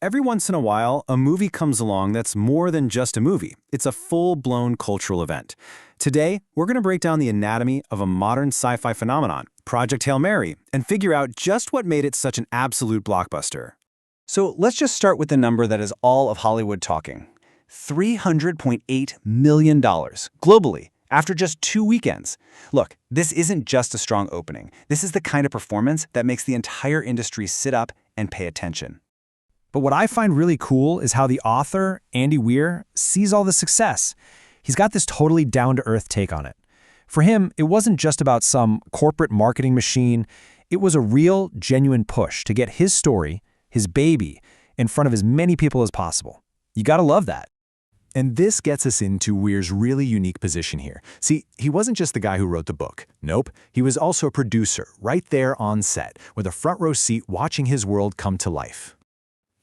Every once in a while, a movie comes along that's more than just a movie. It's a full-blown cultural event. Today, we're going to break down the anatomy of a modern sci-fi phenomenon, Project Hail Mary, and figure out just what made it such an absolute blockbuster. So let's just start with the number that is all of Hollywood talking. $300.8 million globally after just 2 weekends. Look, this isn't just a strong opening. This is the kind of performance that makes the entire industry sit up and pay attention. But what I find really cool is how the author, Andy Weir, sees all the success. He's got this totally down-to-earth take on it. For him, it wasn't just about some corporate marketing machine. It was a real, genuine push to get his story, his baby, in front of as many people as possible. You gotta love that. And this gets us into Weir's really unique position here. See, he wasn't just the guy who wrote the book. Nope, he was also a producer, right there on set, with a front row seat watching his world come to life.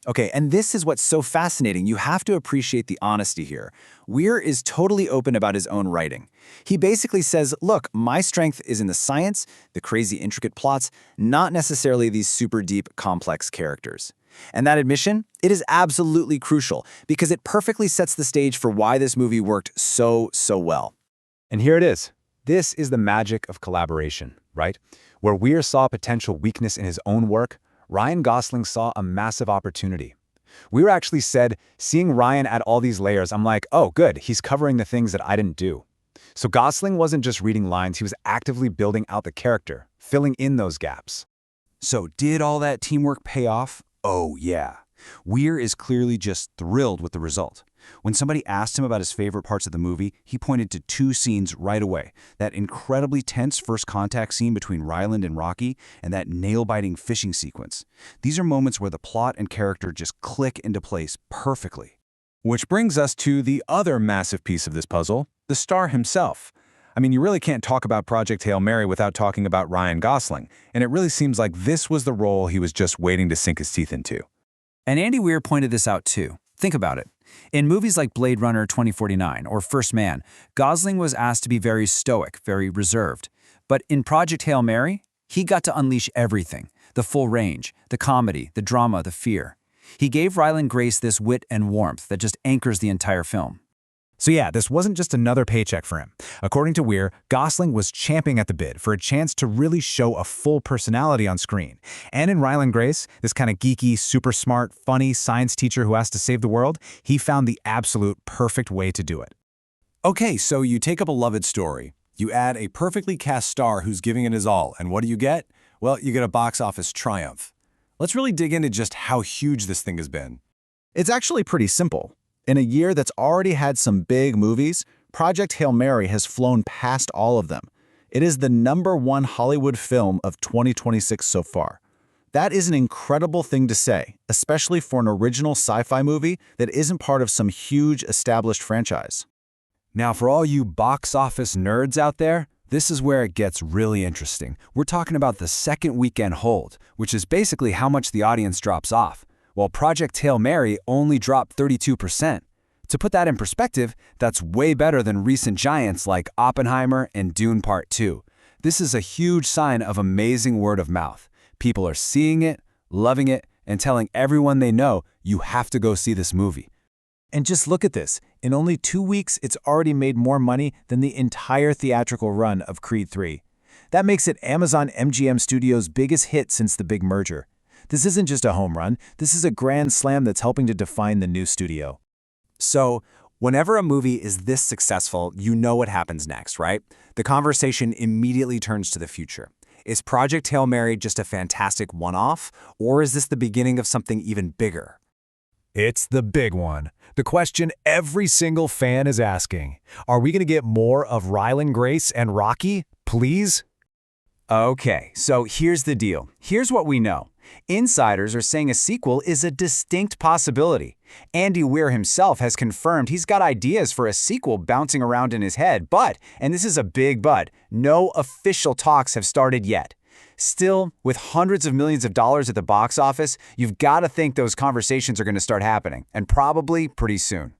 Okay, and this is what's so fascinating. You have to appreciate the honesty here. Weir is totally open about his own writing. He basically says, look, my strength is in the science, the crazy intricate plots, not necessarily these super deep, complex characters. And that admission, it is absolutely crucial because it perfectly sets the stage for why this movie worked so well. And here it is. This is the magic of collaboration, right? Where Weir saw potential weakness in his own work, Ryan Gosling saw a massive opportunity. Weir actually said, seeing Ryan add all these layers, I'm like, oh, good, he's covering the things that I didn't do. So Gosling wasn't just reading lines, he was actively building out the character, filling in those gaps. So did all that teamwork pay off? Oh, yeah. Weir is clearly just thrilled with the result. When somebody asked him about his favorite parts of the movie, he pointed to 2 scenes right away. That incredibly tense first contact scene between Ryland and Rocky and that nail-biting fishing sequence. These are moments where the plot and character just click into place perfectly. Which brings us to the other massive piece of this puzzle, the star himself. I mean, you really can't talk about Project Hail Mary without talking about Ryan Gosling, and it really seems like this was the role he was just waiting to sink his teeth into. And Andy Weir pointed this out too. Think about it. In movies like Blade Runner 2049 or First Man, Gosling was asked to be very stoic, very reserved. But in Project Hail Mary, he got to unleash everything, the full range, the comedy, the drama, the fear. He gave Ryland Grace this wit and warmth that just anchors the entire film. So yeah, this wasn't just another paycheck for him. According to Weir, Gosling was champing at the bid for a chance to really show a full personality on screen. And in Ryland Grace, this kind of geeky, super smart, funny science teacher who has to save the world, he found the absolute perfect way to do it. Okay, so you take a beloved story, you add a perfectly cast star who's giving it his all, and what do you get? Well, you get a box office triumph. Let's really dig into just how huge this thing has been. It's actually pretty simple. In a year that's already had some big movies, Project Hail Mary has flown past all of them. It is the #1 Hollywood film of 2026 so far. That is an incredible thing to say, especially for an original sci-fi movie that isn't part of some huge established franchise. Now, for all you box office nerds out there, this is where it gets really interesting. We're talking about the second weekend hold, which is basically how much the audience drops off, while Project Hail Mary only dropped 32%. To put that in perspective, that's way better than recent giants like Oppenheimer and Dune Part 2. This is a huge sign of amazing word of mouth. People are seeing it, loving it, and telling everyone they know, you have to go see this movie. And just look at this. In only 2 weeks, it's already made more money than the entire theatrical run of Creed 3. That makes it Amazon MGM Studios' biggest hit since the big merger. This isn't just a home run, this is a grand slam that's helping to define the new studio. So, whenever a movie is this successful, you know what happens next, right? The conversation immediately turns to the future. Is Project Hail Mary just a fantastic one-off, or is this the beginning of something even bigger? It's the big one. The question every single fan is asking. Are we going to get more of Ryland Grace and Rocky? Please? Okay, so here's the deal. Here's what we know. Insiders are saying a sequel is a distinct possibility. Andy Weir himself has confirmed he's got ideas for a sequel bouncing around in his head, but, and this is a big but, no official talks have started yet. Still, with hundreds of millions of dollars at the box office, you've got to think those conversations are going to start happening, and probably pretty soon.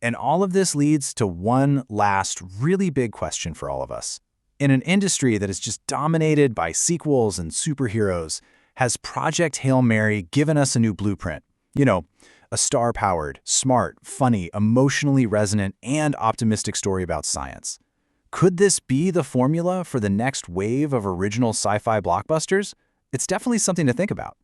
And all of this leads to one last really big question for all of us. In an industry that is just dominated by sequels and superheroes, has Project Hail Mary given us a new blueprint? You know, a star-powered, smart, funny, emotionally resonant, and optimistic story about science. Could this be the formula for the next wave of original sci-fi blockbusters? It's definitely something to think about.